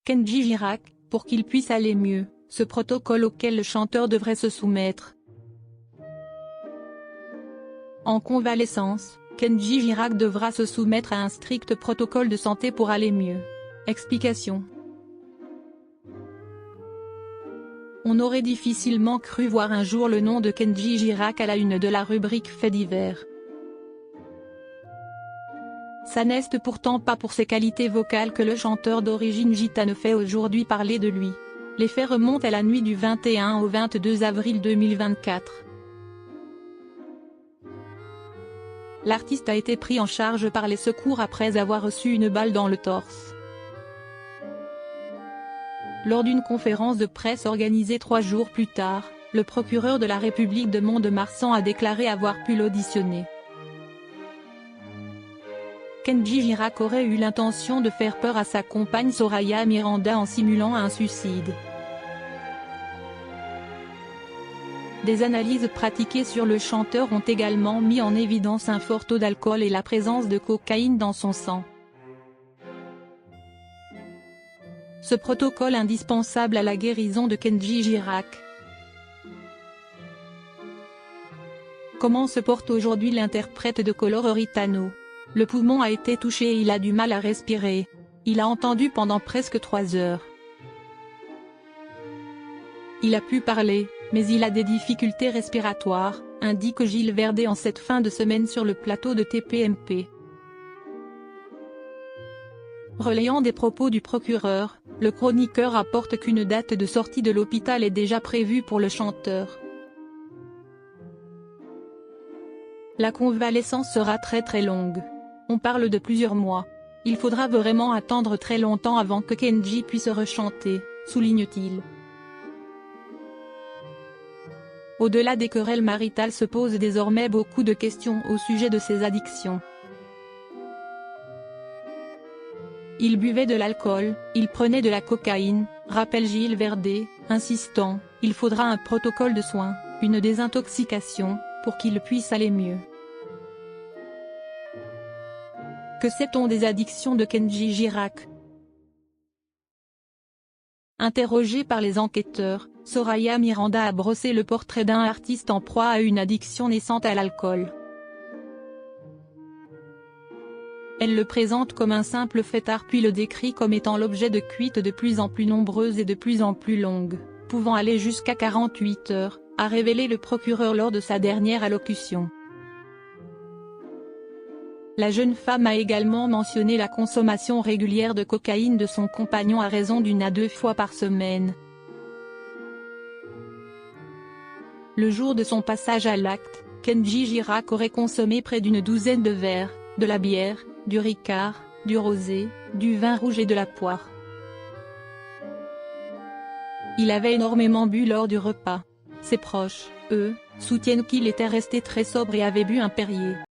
Kenji Girac, pour qu'il puisse aller mieux, ce protocole auquel le chanteur devrait se soumettre. En convalescence, Kenji Girac devra se soumettre à un strict protocole de santé pour aller mieux. Explication. On aurait difficilement cru voir un jour le nom de Kenji Girac à la une de la rubrique Faits divers. Ça n'est pourtant pas pour ses qualités vocales que le chanteur d'origine gitane fait aujourd'hui parler de lui. Les faits remontent à la nuit du 21 au 22 avril 2024. L'artiste a été pris en charge par les secours après avoir reçu une balle dans le torse. Lors d'une conférence de presse organisée 3 jours plus tard, le procureur de la République de Mont-de-Marsan a déclaré avoir pu l'auditionner. Kenji Girac aurait eu l'intention de faire peur à sa compagne Soraya Miranda en simulant un suicide. Des analyses pratiquées sur le chanteur ont également mis en évidence un fort taux d'alcool et la présence de cocaïne dans son sang. Ce protocole indispensable à la guérison de Kenji Girac. Comment se porte aujourd'hui l'interprète de Coloretano? Le poumon a été touché et il a du mal à respirer. Il a entendu pendant presque 3 heures. Il a pu parler, mais il a des difficultés respiratoires, indique Gilles Verdé en cette fin de semaine sur le plateau de TPMP. Relayant des propos du procureur, le chroniqueur rapporte qu'une date de sortie de l'hôpital est déjà prévue pour le chanteur. La convalescence sera très longue. On parle de plusieurs mois. Il faudra vraiment attendre très longtemps avant que Kenji puisse rechanter, souligne-t-il. Au-delà des querelles maritales se posent désormais beaucoup de questions au sujet de ses addictions. Il buvait de l'alcool, il prenait de la cocaïne, rappelle Gilles Verdé, insistant, il faudra un protocole de soins, une désintoxication, pour qu'il puisse aller mieux. Que sait-on des addictions de Kenji Girac? Interrogée par les enquêteurs, Soraya Miranda a brossé le portrait d'un artiste en proie à une addiction naissante à l'alcool. Elle le présente comme un simple fêtard puis le décrit comme étant l'objet de cuites de plus en plus nombreuses et de plus en plus longues, pouvant aller jusqu'à 48 heures, a révélé le procureur lors de sa dernière allocution. La jeune femme a également mentionné la consommation régulière de cocaïne de son compagnon à raison d'1 à 2 fois par semaine. Le jour de son passage à l'acte, Kenji Girac aurait consommé près d'une douzaine de verres, de la bière, du Ricard, du rosé, du vin rouge et de la poire. Il avait énormément bu lors du repas. Ses proches, eux, soutiennent qu'il était resté très sobre et avait bu un Perrier.